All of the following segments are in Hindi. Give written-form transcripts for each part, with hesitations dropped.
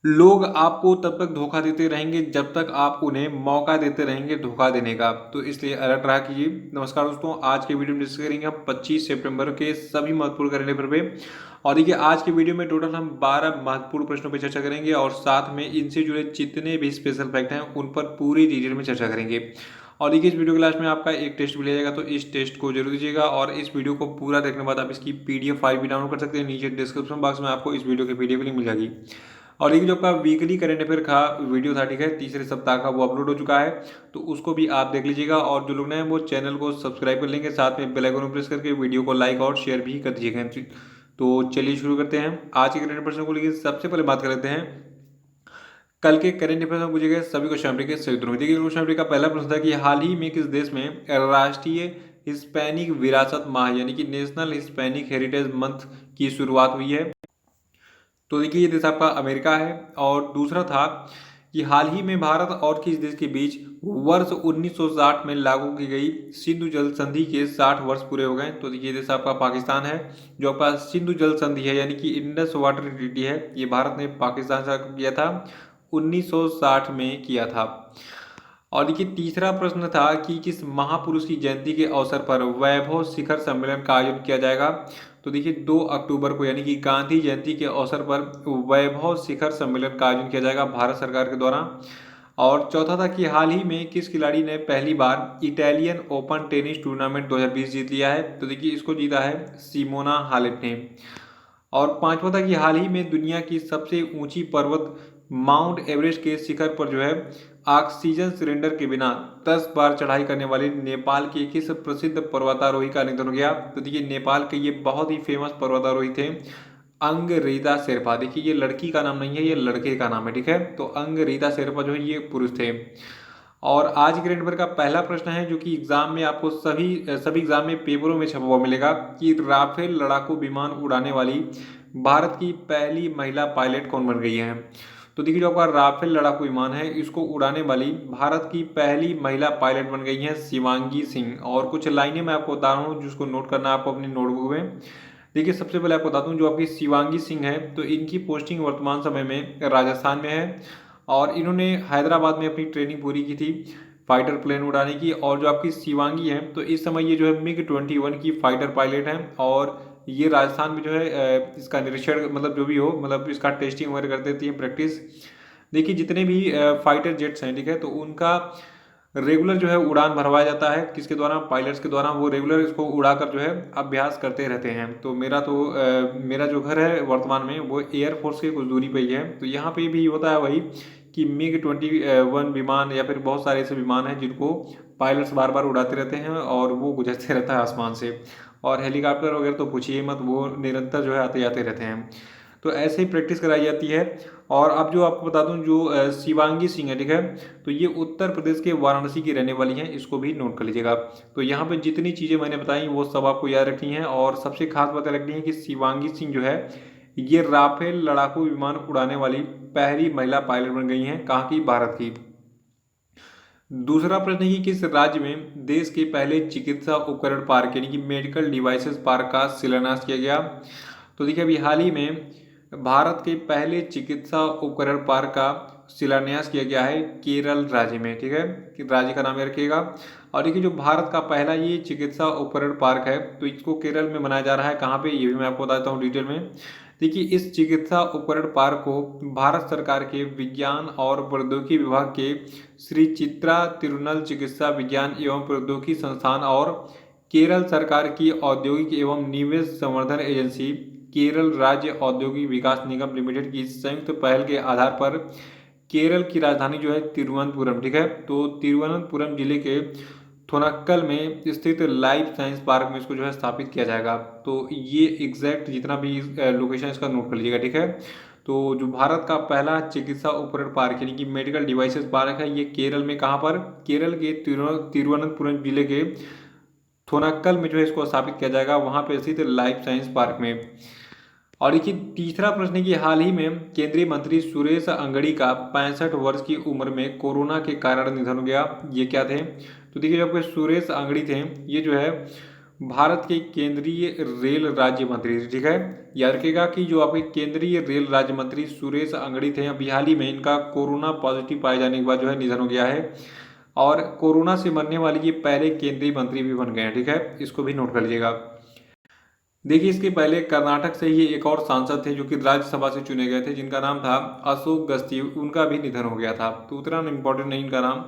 लोग आपको तब तक धोखा देते रहेंगे जब तक आप उन्हें मौका देते रहेंगे धोखा देने का, तो इसलिए अलर्ट रहा कीजिए। नमस्कार दोस्तों, आज के वीडियो में डिस्कस करेंगे हम 25 सितंबर के सभी महत्वपूर्ण करंट अफेयर पे। और देखिए, आज के वीडियो में टोटल हम 12 महत्वपूर्ण प्रश्नों पर चर्चा करेंगे और साथ में इनसे जुड़े जितने भी स्पेशल फैक्ट हैं उन पर पूरी डिटेल में चर्चा करेंगे। और देखिए, इस वीडियो के लास्ट में आपका एक टेस्ट भी लिया जाएगा, तो इस टेस्ट को जरूर दीजिएगा। और इस वीडियो को पूरा देखने के बाद आप इसकी पीडीएफ फाइल भी डाउनलोड कर सकते हैं। नीचे डिस्क्रिप्शन बॉक्स में आपको इस वीडियो की पीडीएफ लिंक मिल जाएगी। और देखिए, जो आपका वीकली करंट अफेयर का वीडियो था, ठीक है, तीसरे सप्ताह का, वो अपलोड हो चुका है, तो उसको भी आप देख लीजिएगा। और जो लोग नए हैं वो चैनल को सब्सक्राइब कर लेंगे, साथ में बेल आइकन प्रेस करके वीडियो को लाइक और शेयर भी कर दीजिएगा। तो चलिए शुरू करते हैं आज के करंट प्रश्नों को लेकर। सबसे पहले बात कर लेते हैं कल के करंट अफेयर में पूछे गए सभी क्वेश्चन पेपर के सही उत्तरों। देखिए, क्वेश्चन पेपर का पहला प्रश्न था कि हाल ही में किस देश में राष्ट्रीय हिस्पैनिक विरासत माह यानी कि नेशनल हिस्पैनिक हेरिटेज मंथ की शुरुआत हुई है। तो देखिए, ये देश आपका अमेरिका है। और दूसरा था कि हाल ही में भारत और किस देश के बीच वर्ष 1960 में लागू की गई सिंधु जल संधि के 60 वर्ष पूरे हो गए। तो देखिए, ये देश आपका पाकिस्तान है। जो आपका सिंधु जल संधि है यानी कि इंडस वाटर ट्रीटी है, ये भारत ने पाकिस्तान से किया था, 1960 में किया था। और देखिए, तीसरा प्रश्न था कि किस महापुरुष की जयंती के अवसर पर वैभव शिखर सम्मेलन का आयोजन किया जाएगा। तो देखिए, 2 अक्टूबर को यानी कि गांधी जयंती के अवसर पर वैभव शिखर सम्मेलन का आयोजन किया जाएगा भारत सरकार के द्वारा। और चौथा था कि हाल ही में किस खिलाड़ी ने पहली बार इटालियन ओपन टेनिस टूर्नामेंट 2020 जीत लिया है। तो देखिए, इसको जीता है सिमोना हालेप ने। और पांचवा था कि हाल ही में दुनिया की सबसे ऊंची पर्वत माउंट एवरेस्ट के शिखर पर जो है ऑक्सीजन सिलेंडर के बिना 10 बार चढ़ाई करने वाले नेपाल के किस प्रसिद्ध पर्वतारोही का निधन हो गया। तो देखिए, नेपाल के ये बहुत ही फेमस पर्वतारोही थे अंगरीता शेरपा। देखिए, ये लड़की का नाम नहीं है, ये लड़के का नाम है, ठीक है। तो अंगरीता शेरपा जो है ये पुरुष थे। और आज के रेंट पर का पहला प्रश्न है जो कि एग्जाम में आपको सभी सभी एग्जाम में पेपरों में छपा हुआ मिलेगा कि राफेल लड़ाकू विमान उड़ाने वाली भारत की पहली महिला पायलट कौन बन गई है। तो देखिए, जो आपका राफेल लड़ाकू विमान है इसको उड़ाने वाली भारत की पहली महिला पायलट बन गई है शिवांगी सिंह। और कुछ लाइनें मैं आपको बता रहा हूँ जिसको नोट करना है आपको अपनी नोटबुक में। देखिए, सबसे पहले आपको बता दूं, जो आपकी शिवांगी सिंह है तो इनकी पोस्टिंग वर्तमान समय में राजस्थान में है। और इन्होंने हैदराबाद में अपनी ट्रेनिंग पूरी की थी फाइटर प्लेन उड़ाने की। और जो आपकी शिवांगी है तो इस समय ये जो है MiG-21 की फाइटर पायलट है। और ये राजस्थान में जो है इसका निरीक्षण, मतलब जो भी हो, मतलब इसका टेस्टिंग वगैरह कर देती है, प्रैक्टिस। देखिए, जितने भी फाइटर जेट्स हैं, ठीक है, तो उनका रेगुलर जो है उड़ान भरवाया जाता है किसके द्वारा, पायलट्स के द्वारा। वो रेगुलर इसको उड़ाकर जो है अभ्यास करते रहते हैं। तो मेरा जो घर है वर्तमान में वो एयरफोर्स के कुछ दूरी पे ही है। तो यहाँ पे भी होता है वही कि MiG-21 विमान या फिर बहुत सारे ऐसे विमान हैं जिनको पायलट्स बार बार उड़ाते रहते हैं और वो गुजरते रहता है आसमान से। और हेलीकॉप्टर वगैरह तो पूछिए मत, वो निरंतर जो है आते जाते रहते हैं। तो ऐसे ही प्रैक्टिस कराई जाती है। और अब जो आपको बता दूं, जो शिवांगी सिंह है, ठीक है, तो ये उत्तर प्रदेश के वाराणसी की रहने वाली हैं, इसको भी नोट कर लीजिएगा। तो यहाँ पे जितनी चीज़ें मैंने बताई वो सब आपको याद रखनी है। और सबसे खास बात रखनी है कि शिवांगी सिंह जो है ये राफेल लड़ाकू विमान उड़ाने वाली पहली महिला पायलट बन गई हैं, कहाँ की, भारत की। दूसरा प्रश्न है कि किस राज्य में देश के पहले चिकित्सा उपकरण पार्क यानी कि मेडिकल डिवाइसेस पार्क का शिलान्यास किया गया। तो देखिए, अभी हाल ही में भारत के पहले चिकित्सा उपकरण पार्क का शिलान्यास किया गया है केरल राज्य में, ठीक है, कि राज्य का नाम ये रखिएगा। और देखिए, जो भारत का पहला ये चिकित्सा उपकरण पार्क है तो इसको केरल में बनाया जा रहा है। कहाँ पे, ये भी मैं आपको बताता हूँ डिटेल में। देखिए, इस चिकित्सा उपकरण पार्क को भारत सरकार के विज्ञान और प्रौद्योगिकी विभाग के श्री चित्रा तिरुनल चिकित्सा विज्ञान एवं प्रौद्योगिकी संस्थान और केरल सरकार की औद्योगिक एवं निवेश संवर्धन एजेंसी केरल राज्य औद्योगिक विकास निगम लिमिटेड की संयुक्त पहल के आधार पर केरल की राजधानी जो है तिरुवनंतपुरम, ठीक है, तो तिरुवनंतपुरम जिले के थोनाक्कल में स्थित लाइफ साइंस पार्क में इसको जो है स्थापित किया जाएगा। तो ये एग्जैक्ट जितना भी लोकेशन इसका नोट कर लीजिएगा, ठीक है। तो जो भारत का पहला चिकित्सा उपकरण पार्क यानी कि मेडिकल डिवाइसेस पार्क है ये केरल में, कहाँ पर, केरल के तिरुवनंतपुरम जिले के थोनाक्कल में जो है इसको स्थापित किया जाएगा, वहाँ पे स्थित लाइफ साइंस पार्क में। और देखिए, तीसरा प्रश्न है कि हाल ही में केंद्रीय मंत्री सुरेश अंगड़ी का 65 वर्ष की उम्र में कोरोना के कारण निधन हो गया, ये क्या थे। तो देखिए, जो आपके सुरेश अंगड़ी थे ये जो है भारत के केंद्रीय रेल राज्य मंत्री थे, ठीक है। याद रखिएगा कि जो आपके केंद्रीय रेल राज्य मंत्री सुरेश अंगड़ी थे, अभी हाल ही में इनका कोरोना पॉजिटिव पाए जाने के बाद जो है निधन हो गया है, और कोरोना से मरने वाले ये पहले केंद्रीय मंत्री भी बन गए हैं, ठीक है। इसको भी नोट कर लीजिएगा। देखिए, इसके पहले कर्नाटक से ही एक और सांसद थे जो कि राज्यसभा से चुने गए थे, जिनका नाम था अशोक गस्ती, उनका भी निधन हो गया था। तो उतना इम्पोर्टेंट नहीं इनका नाम।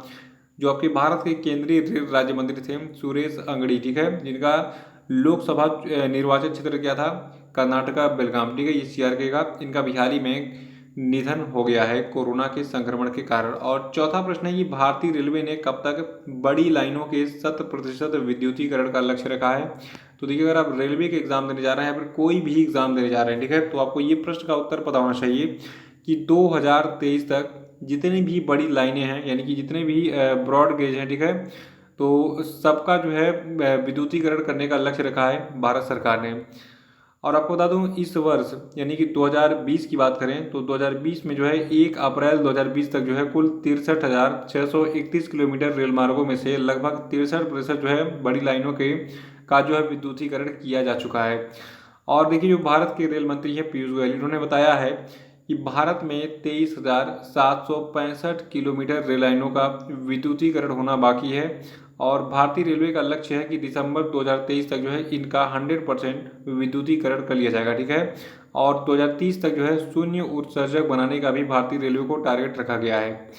जो आपके भारत के केंद्रीय रेल राज्य मंत्री थे सुरेश अंगड़ी, ठीक है, जिनका लोकसभा निर्वाचन क्षेत्र क्या था, कर्नाटका बेलगाम, ठीक है, ये शेयर करेगा। इनका भी हाल ही में निधन हो गया है कोरोना के संक्रमण के कारण। और चौथा प्रश्न है कि भारतीय रेलवे ने कब तक बड़ी लाइनों के 100% विद्युतीकरण का लक्ष्य रखा है। तो देखिए, अगर आप रेलवे के एग्जाम देने जा रहे हैं या फिर कोई भी एग्जाम देने जा रहे हैं, ठीक है, तो आपको ये प्रश्न का उत्तर पता होना चाहिए कि 2023 तक जितनी भी बड़ी लाइनें हैं, यानी कि जितने भी ब्रॉड गेज हैं, ठीक है, तो सबका जो है विद्युतीकरण करने का लक्ष्य रखा है भारत सरकार ने। और आपको बता दूं, इस वर्ष यानी कि 2020 की बात करें तो 2020 में जो है 1 अप्रैल 2020 तक जो है कुल 63,631 किलोमीटर रेल मार्गों में से लगभग 63% जो है बड़ी लाइनों के का जो है विद्युतीकरण किया जा चुका है। और देखिए, जो भारत के रेल मंत्री हैं पीयूष गोयल, इन्होंने बताया है कि भारत में 23,765 किलोमीटर रेल लाइनों का विद्युतीकरण होना बाकी है, और भारतीय रेलवे का लक्ष्य है कि दिसंबर 2023 तक जो है इनका 100% विद्युतीकरण कर लिया जाएगा, ठीक है। और 2030 तक जो है शून्य उत्सर्जक बनाने का भी भारतीय रेलवे को टारगेट रखा गया है।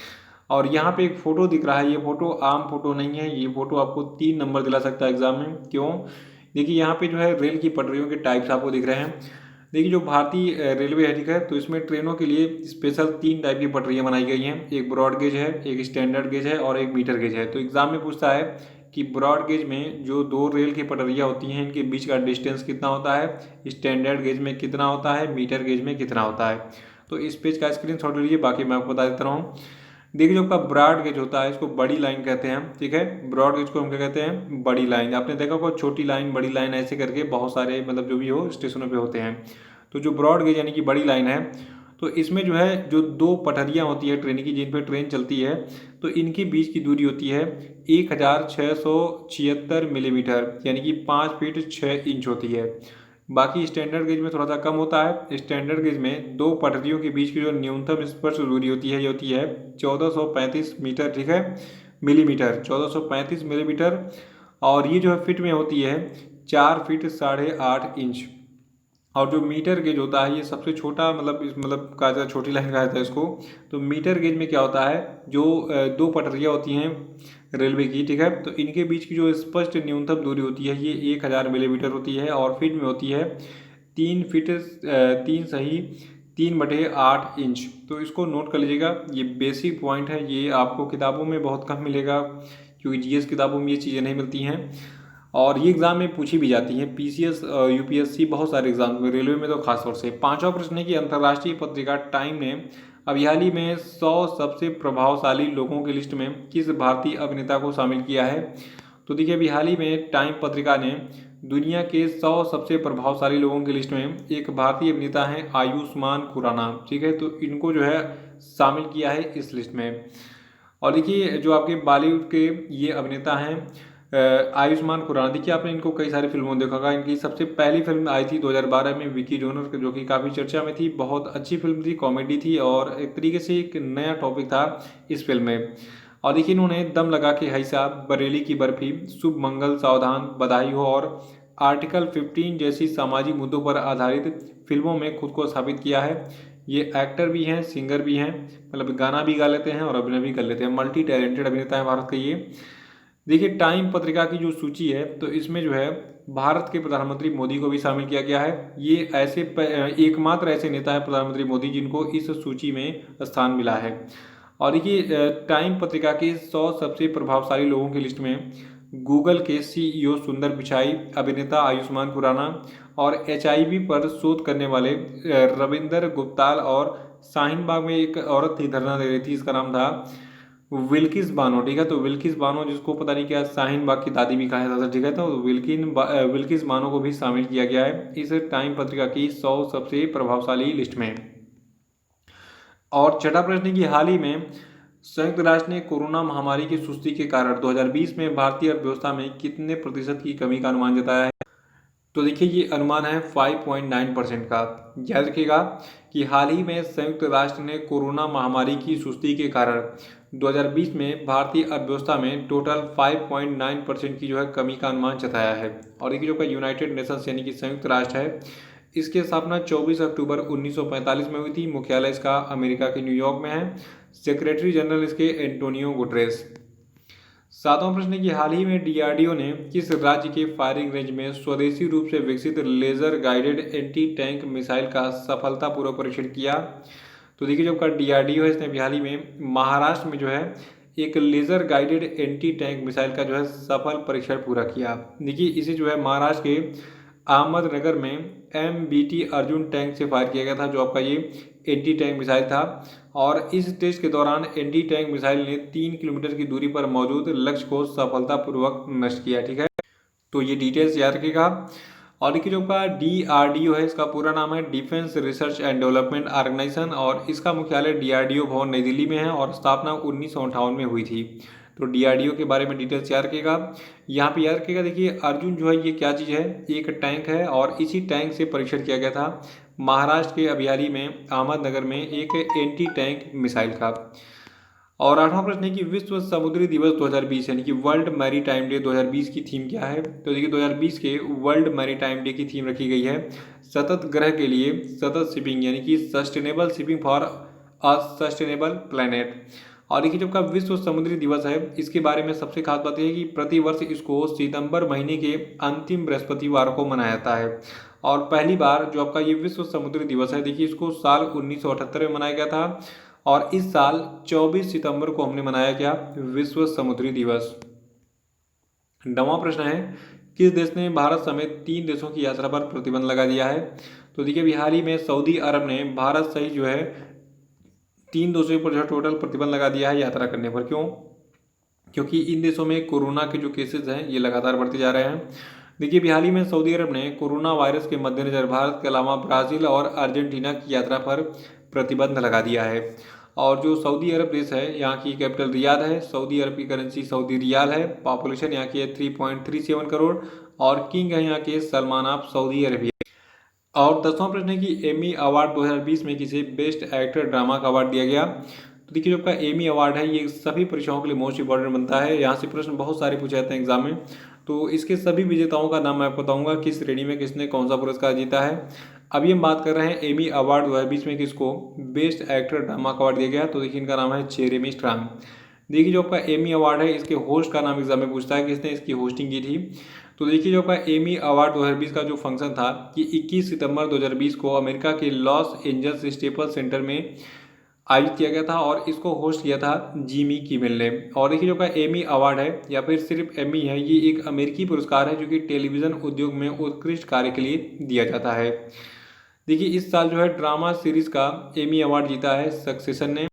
और यहाँ पे एक फोटो दिख रहा है, ये फोटो आम फोटो नहीं है, ये फोटो आपको 3 नंबर दिला सकता है एग्जाम में। क्यों? देखिए, यहाँ पे जो है रेल की पटरियों के टाइप्स आपको दिख रहे हैं। देखिए, जो भारतीय रेलवे है, ठीक है, तो इसमें ट्रेनों के लिए स्पेशल 3 टाइप की पटरियाँ बनाई गई हैं। एक ब्रॉड गेज है, एक स्टैंडर्ड गेज है और एक मीटर गेज है। तो एग्जाम में पूछता है कि ब्रॉड गेज में जो 2 रेल की पटरियाँ होती हैं, इनके बीच का डिस्टेंस कितना होता है, स्टैंडर्ड गेज में कितना होता है, मीटर गेज में कितना होता है। तो इस पेज का स्क्रीनशॉट लीजिए, बाकी मैं आपको बता देता हूँ। देखिए, जो आपका ब्रॉड गेज होता है इसको बड़ी लाइन कहते हैं, ठीक है। ब्रॉड गेज को हम क्या कहते हैं, बड़ी लाइन। आपने देखा होगा छोटी लाइन बड़ी लाइन ऐसे करके बहुत सारे मतलब जो भी हो स्टेशनों पे होते हैं। तो जो ब्रॉड गेज यानी कि बड़ी लाइन है, तो इसमें जो है जो 2 पटरियाँ होती है ट्रेन की, जिन पर ट्रेन चलती है, तो इनके बीच की दूरी होती है 1676 मिलीमीटर, यानी कि 5 फीट 6 इंच होती है। बाकी स्टैंडर्ड गेज में थोड़ा सा कम होता है। स्टैंडर्ड गेज में 2 पटरियों के बीच की जो न्यूनतम स्पर्श दूरी होती है, ये होती है 1435 मीटर, ठीक है, मिलीमीटर, 1435 मिलीमीटर। और ये जो है फिट में होती है 4 फीट 8.5 इंच। और जो मीटर गेज होता है, ये सबसे छोटा मतलब इस मतलब कहा जाता है, छोटी लाइन कहा जाता है इसको। तो मीटर गेज में क्या होता है, जो 2 पटरियाँ होती हैं रेलवे की, ठीक है, तो इनके बीच की जो स्पष्ट न्यूनतम दूरी होती है ये 1000 मिलीमीटर होती है, और फीट में होती है 3 फीट 3/8 इंच। तो इसको नोट कर लीजिएगा, ये बेसिक पॉइंट है, ये आपको किताबों में बहुत कम मिलेगा, क्योंकि जीएस किताबों में ये चीज़ें नहीं मिलती हैं, और ये एग्जाम में पूछी भी जाती है। पीसीएस, यूपीएससी, बहुत सारे एग्जाम में, रेलवे में तो खासतौर से। 5वां प्रश्न है कि अंतर्राष्ट्रीय पत्रिका टाइम ने अभी हाल ही में 100 सबसे प्रभावशाली लोगों की लिस्ट में किस भारतीय अभिनेता को शामिल किया है। तो देखिए, अभी हाल ही में टाइम पत्रिका ने दुनिया के 100 सबसे प्रभावशाली लोगों की लिस्ट में एक भारतीय अभिनेता हैं आयुष्मान खुराना, ठीक है, तो इनको जो है शामिल किया है इस लिस्ट में। और देखिए, जो आपके बॉलीवुड के ये अभिनेता हैं आयुष्मान खुराना, देखिए आपने इनको कई सारी फिल्मों में देखा होगा। इनकी सबसे पहली फिल्म आई थी 2012 में विकी जोनर, जो कि काफ़ी चर्चा में थी, बहुत अच्छी फिल्म थी, कॉमेडी थी, और एक तरीके से एक नया टॉपिक था इस फिल्म में। और देखिए, इन्होंने दम लगा के भाई साहब, बरेली की बर्फी, शुभ मंगल सावधान, बधाई हो और आर्टिकल 15 जैसी सामाजिक मुद्दों पर आधारित फिल्मों में खुद को साबित किया है। ये एक्टर भी हैं, सिंगर भी हैं, मतलब गाना भी गा लेते हैं और अभिनय भी कर लेते हैं, मल्टी टैलेंटेड अभिनेता है भारत का ये। देखिए, टाइम पत्रिका की जो सूची है, तो इसमें जो है भारत के प्रधानमंत्री मोदी को भी शामिल किया गया है। ये ऐसे एकमात्र ऐसे नेता है प्रधानमंत्री मोदी जिनको इस सूची में स्थान मिला है। और देखिए, टाइम पत्रिका के 100 सबसे प्रभावशाली लोगों की लिस्ट में गूगल के सीईओ सुंदर पिचाई, अभिनेता आयुष्मान खुराना, और एचआईवी पर शोध करने वाले रविंदर गुप्ताल, और शाहीन बाग में एक औरत थी धरना दे रही थी, इसका नाम था विल्किस बानो, ठीक है। तो विल्किस बानो, जिसको पता नहीं क्या शाहीन बाग की दादी भी कहा जाता है, ठीक है, तो विल्किस बानो को भी शामिल किया गया है इस टाइम पत्रिका की 100 सबसे प्रभावशाली लिस्ट में। और छठा प्रश्न की हाल ही में संयुक्त राष्ट्र ने कोरोना महामारी की सुस्ती के कारण 2020 में भारतीय अर्थव्यवस्था में कितने प्रतिशत की कमी का अनुमान जताया है? तो देखिए ये अनुमान है 5.9% का। याद रखिएगा कि हाल ही में संयुक्त राष्ट्र ने कोरोना महामारी की सुस्ती के कारण 2020 में भारतीय अर्थव्यवस्था में टोटल 5.9% की जो है कमी का अनुमान जताया है। और देखिए जो यूनाइटेड नेशंस यानी कि संयुक्त राष्ट्र है, इसकी स्थापना 24 अक्टूबर 1945 में हुई थी। मुख्यालय इसका अमेरिका के न्यूयॉर्क में है। सेक्रेटरी जनरल इसके एंटोनियो गुटरेस। सातवां प्रश्न है कि हाल ही में डीआरडीओ ने किस राज्य के फायरिंग रेंज में स्वदेशी रूप से विकसित laser guided anti tank missile का सफलतापूर्वक परीक्षण किया? तो देखिए जो आपका डीआरडीओ है, इसने हाल ही में महाराष्ट्र में जो है एक laser guided anti tank missile का जो है सफल परीक्षण पूरा किया। देखिए इसे जो है महाराष्ट्र के अहमदनगर में MBT अर्जुन टैंक से फायर किया गया था, जो आपका ये एंटी टैंक मिसाइल था। और इस टेस्ट के दौरान एंटी टैंक मिसाइल ने 3 किलोमीटर की दूरी पर मौजूद लक्ष्य को सफलतापूर्वक नष्ट किया। ठीक है, तो ये डिटेल्स याद रखिएगा। और देखिए जो आपका DRDO है, इसका पूरा नाम है defence research and development organisation, और इसका मुख्यालय DRDO भवन नई दिल्ली में है और स्थापना 1958 में हुई थी। तो DRDO के बारे में डिटेल्स याद रखिएगा। यहाँ पे याद रखिएगा, देखिए अर्जुन जो है ये क्या चीज़ है, एक टैंक है और इसी टैंक से परीक्षण किया गया था महाराष्ट्र के अभियाली में अहमदनगर में एक एंटी टैंक मिसाइल का। और आठवां प्रश्न है कि विश्व समुद्री दिवस 2020 यानी कि वर्ल्ड मैरीटाइम डे 2020 की थीम क्या है? तो देखिए 2020 के वर्ल्ड मैरीटाइम डे की थीम रखी गई है सतत ग्रह के लिए सतत शिपिंग, यानी कि sustainable shipping for a sustainable planet. और देखिए जब का विश्व समुद्री दिवस है, इसके बारे में सबसे खास बात यह है कि प्रतिवर्ष इसको सितंबर महीने के अंतिम बृहस्पतिवार को मनाया जाता है। और पहली बार जो आपका ये विश्व समुद्री दिवस है, देखिए इसको साल 1978 में मनाया गया था और इस साल 24 सितंबर को हमने मनाया गया विश्व समुद्री दिवस। 9वां प्रश्न है किस देश ने भारत समेत 3 देशों की यात्रा पर प्रतिबंध लगा दिया है? तो देखिए हाल ही में सऊदी अरब ने भारत सहित जो है 3 देशों पर जो है टोटल प्रतिबंध लगा दिया है यात्रा करने पर। क्यों? क्योंकि इन देशों में कोरोना के जो केसेस हैं ये लगातार बढ़ते जा रहे हैं। देखिए हाल ही में सऊदी अरब ने कोरोना वायरस के मद्देनजर भारत के अलावा ब्राज़ील और अर्जेंटीना की यात्रा पर प्रतिबंध लगा दिया है। और जो सऊदी अरब देश है, यहाँ की कैपिटल रियाद है, सऊदी अरब की करेंसी सऊदी रियाल है, पॉपुलेशन यहाँ की है 3.37 करोड़ और किंग है यहाँ के सलमान ऑफ सऊदी अरबिया। और 10वां प्रश्न है कि एमी अवार्ड 2020 में किसे बेस्ट एक्टर ड्रामा का अवार्ड दिया गया? तो देखिए जो आपका एमी अवार्ड है ये सभी परीक्षाओं के लिए मोस्ट इंपॉर्टेंट बनता है। यहाँ से प्रश्न बहुत सारे पूछे जाते हैं एग्जाम में, तो इसके सभी विजेताओं का नाम मैं आपको बताऊंगा किस श्रेणी में किसने कौन सा पुरस्कार जीता है। अभी हम बात कर रहे हैं एमी अवार्ड 2020 में किसको बेस्ट एक्टर ड्रामा का अवार्ड दिया गया। तो देखिए इनका नाम है जेरेमी स्ट्रांग। देखिए जो आपका एमी अवार्ड है इसके होस्ट का नाम एग्जाम में पूछता है किसने इसकी होस्टिंग की थी। तो देखिए जो आपका एमी अवार्ड 2020 का जो फंक्शन था कि 21 सितंबर 2020 को अमेरिका के लॉस एंजल्स स्टेपल सेंटर में आयोजित किया गया था और इसको होस्ट किया था जिमी किमेल ने। और देखिए जो का एमी अवार्ड है या फिर सिर्फ एमी है, ये एक अमेरिकी पुरस्कार है जो कि टेलीविज़न उद्योग में उत्कृष्ट कार्य के लिए दिया जाता है। देखिए इस साल जो है ड्रामा सीरीज का एमी अवार्ड जीता है सक्सेशन ने।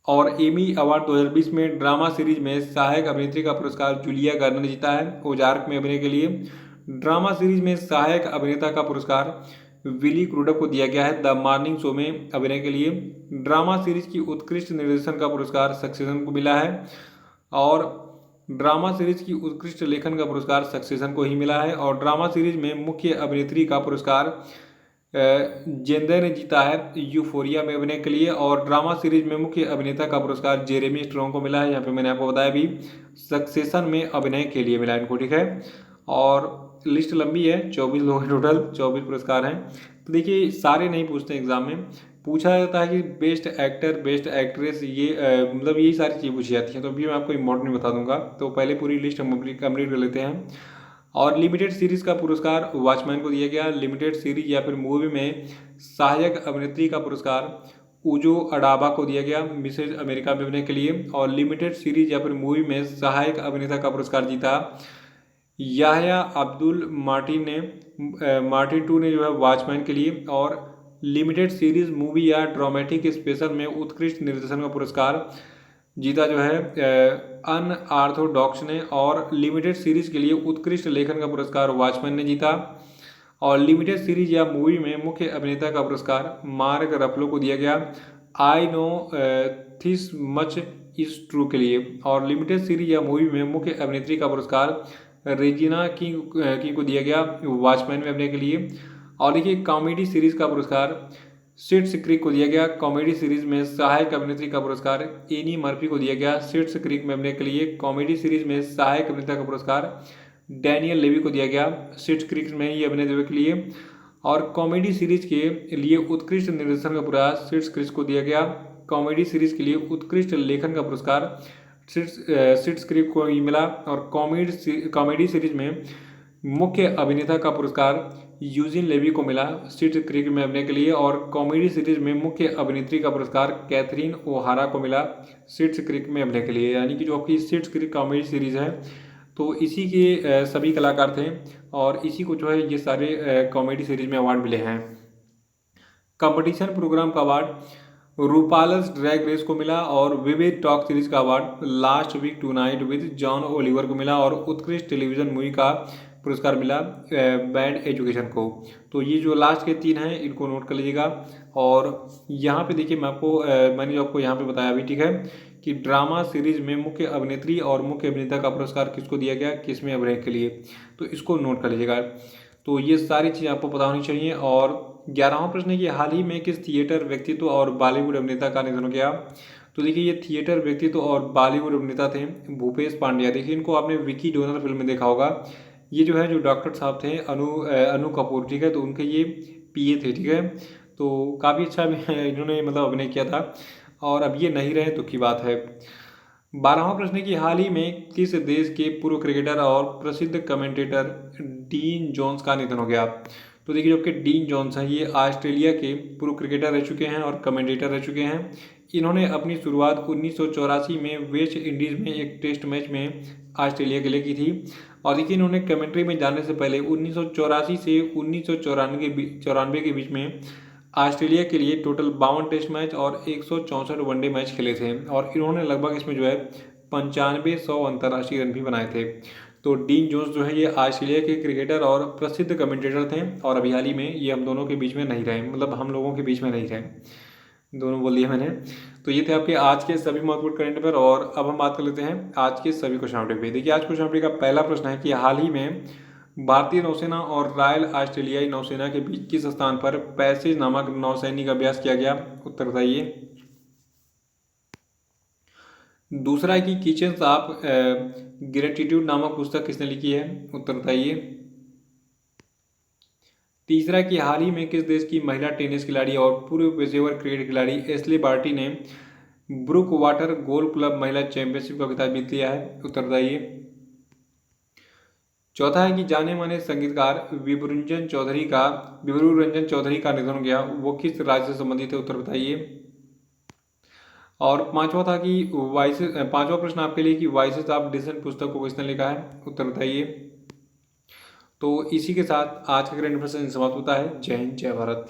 और एमी अवार्ड 2020 में ड्रामा सीरीज में सहायक अभिनेत्री का पुरस्कार जूलिया गार्नर ने जीता है ओजार्क में अभिनय के लिए। ड्रामा सीरीज में सहायक अभिनेता का पुरस्कार विली क्रूडक को दिया गया है द मॉर्निंग शो में अभिनय के लिए। ड्रामा सीरीज की उत्कृष्ट निर्देशन का पुरस्कार सक्सेशन को मिला है और ड्रामा सीरीज की उत्कृष्ट लेखन का पुरस्कार सक्सेशन को ही मिला है। और ड्रामा सीरीज में मुख्य अभिनेत्री का पुरस्कार जेंदर ने जीता है यूफोरिया में अभिनय के लिए। और ड्रामा सीरीज में मुख्य अभिनेता का पुरस्कार जेरेमी स्ट्रॉन्ग को मिला है, यहाँ पे मैंने आपको बताया भी सक्सेशन में अभिनय के लिए मिला इनको। ठीक है, और लिस्ट लंबी है, 24 लोग हैं टोटल, 24 पुरस्कार हैं। तो देखिए सारे नहीं पूछते एग्जाम में, पूछा जाता है कि बेस्ट एक्टर बेस्ट एक्ट्रेस, ये मतलब यही सारी चीज़ पूछी जाती हैं। तो अभी मैं आपको इम्पोर्टेंट बता दूंगा, तो पहले पूरी लिस्ट हम कंप्लीट कर लेते हैं। और लिमिटेड सीरीज का पुरस्कार वॉचमैन को दिया गया। लिमिटेड सीरीज या फिर मूवी में सहायक अभिनेत्री का पुरस्कार उजो अडाबा को दिया गया मिसेज अमेरिका में अभिनय के लिए। और लिमिटेड सीरीज या फिर मूवी में सहायक अभिनेता का पुरस्कार जीता याह्या अब्दुल मार्टिन ने मार्टिन 2 ने जो है वॉचमैन के लिए। और लिमिटेड सीरीज मूवी या ड्रामेटिक स्पेशल में उत्कृष्ट निर्देशन का पुरस्कार जीता जो है अनऑर्थोडॉक्स ने। और लिमिटेड सीरीज के लिए उत्कृष्ट लेखन का पुरस्कार वॉचमैन ने जीता। और लिमिटेड सीरीज या मूवी में मुख्य अभिनेता का पुरस्कार मार्क रफलो को दिया गया। I know this much is true के लिए। और लिमिटेड सीरीज या मूवी में मुख्य अभिनेत्री का पुरस्कार रेजिना किंग को दिया गया वॉचमैन में अभिनय के लिए। और देखिए कॉमेडी सीरीज का पुरस्कार शिट्स क्रीक को दिया गया। कॉमेडी सीरीज में सहायक अभिनेत्री का पुरस्कार एनी मर्फी को दिया गया शिट्स क्रीक में अभिनय के लिए। कॉमेडी सीरीज में सहायक अभिनेता का पुरस्कार डैनियल लेवी को दिया गया शिट्स क्रीक में ही अभिनय देने के लिए। और कॉमेडी सीरीज के लिए उत्कृष्ट निर्देशन का पुरस्कार शिट्स क्रीक को दिया गया। कॉमेडी सीरीज के लिए उत्कृष्ट लेखन का पुरस्कार शिट्स क्रीक को ही मिला। और कॉमेडी सीरीज में मुख्य अभिनेता का पुरस्कार यूजिन लेवी को मिला शिट्स क्रीक में अभिनय के लिए। और कॉमेडी सीरीज में मुख्य अभिनेत्री का पुरस्कार कैथरीन ओहारा को मिला शिट्स क्रीक में अभिनय के लिए। यानी कि जो आपकी शिट्स क्रीक कॉमेडी सीरीज है तो इसी के सभी कलाकार थे और इसी को जो है ये सारे कॉमेडी सीरीज में अवार्ड मिले हैं। कंपटीशन प्रोग्राम का अवार्ड रूपालस ड्रैग रेस को मिला। और विविड टॉक सीरीज का award last week tonight with John Oliver को मिला। और उत्कृष्ट टेलीविजन मूवी का पुरस्कार मिला बैड एजुकेशन को। तो ये जो लास्ट के 3 हैं इनको नोट कर लीजिएगा। और यहाँ पे देखिए मैंने जो आपको यहाँ पे बताया भी, ठीक है, कि ड्रामा सीरीज में मुख्य अभिनेत्री और मुख्य अभिनेता का पुरस्कार किसको दिया गया, किसमें अभिनय के लिए, तो इसको नोट कर लीजिएगा। तो ये सारी चीज़ें आपको पता होनी चाहिए। और 11वां प्रश्न है कि हाल ही में किस थिएटर व्यक्तित्व और बॉलीवुड अभिनेता का निधन हो गया। तो देखिए ये थिएटर व्यक्तित्व और बॉलीवुड अभिनेता थे भूपेश पांड्या। देखिए इनको आपने विकी डोनर फिल्म में देखा होगा। ये जो है जो डॉक्टर साहब थे अनु कपूर, ठीक है, तो उनके ये पीए थे, ठीक है। तो काफ़ी अच्छा इन्होंने मतलब अभिनय किया था और अब ये नहीं रहे, दुख की बात है। 12वां प्रश्न है कि हाल ही में किस देश के पूर्व क्रिकेटर और प्रसिद्ध कमेंटेटर डीन जोन्स का निधन हो गया। तो देखिए जो आपके डीन जोन्स हैं ये ऑस्ट्रेलिया के पूर्व क्रिकेटर रह चुके हैं और कमेंटेटर रह चुके हैं। इन्होंने अपनी शुरुआत 1984 में वेस्ट इंडीज़ में एक टेस्ट मैच में ऑस्ट्रेलिया के लिए की थी। और देखिए इन्होंने कमेंट्री में जाने से पहले 1984 से 1994 के बीच में ऑस्ट्रेलिया के लिए टोटल 52 टेस्ट मैच और 164 वनडे मैच खेले थे। और इन्होंने लगभग इसमें जो है 9500 अंतर्राष्ट्रीय रन भी बनाए थे। तो डीन जोन्स जो है ये ऑस्ट्रेलिया के क्रिकेटर और प्रसिद्ध कमेंटेटर थे और अभी हाल ही में ये हम दोनों के बीच में नहीं रहे, मतलब हम लोगों के बीच में नहीं रहे, दोनों बोल दिया मैंने। तो ये थे आपके आज के सभी महत्वपूर्ण करंट अफेयर। और अब हम बात कर लेते हैं आज के सभी क्वेश्चन अपडेट पे। देखिए आज क्वेश्चन अपडेट का पहला प्रश्न है कि हाल ही में भारतीय नौसेना और रॉयल ऑस्ट्रेलियाई नौसेना के बीच किस स्थान पर पैसेज नामक नौसैनिक अभ्यास किया गया, उत्तर बताइए। दूसरा है कि किचन ऑफ ग्रेटिट्यूड नामक पुस्तक किसने लिखी है, उत्तर बताइए। तीसरा कि हाल ही में किस देश की महिला टेनिस खिलाड़ी और पूर्व पेशेवर क्रिकेट खिलाड़ी एशले बार्टी ने ब्रुक वाटर गोल्फ क्लब महिला चैंपियनशिप का खिताब जीत लिया है, उत्तर बताइए। चौथा है कि जाने माने संगीतकार विभुरंजन चौधरी का निधन हो गया, वो किस राज्य से संबंधित है, उत्तर बताइए। और पांचवा था कि पांचवा प्रश्न आपके लिए कि वॉइसेस ऑफ डिसेंट पुस्तक को किसने लिखा है, उत्तर बताइए। तो इसी के साथ आज का करंट अफेयर समाप्त होता है। जय हिंद, जय भारत।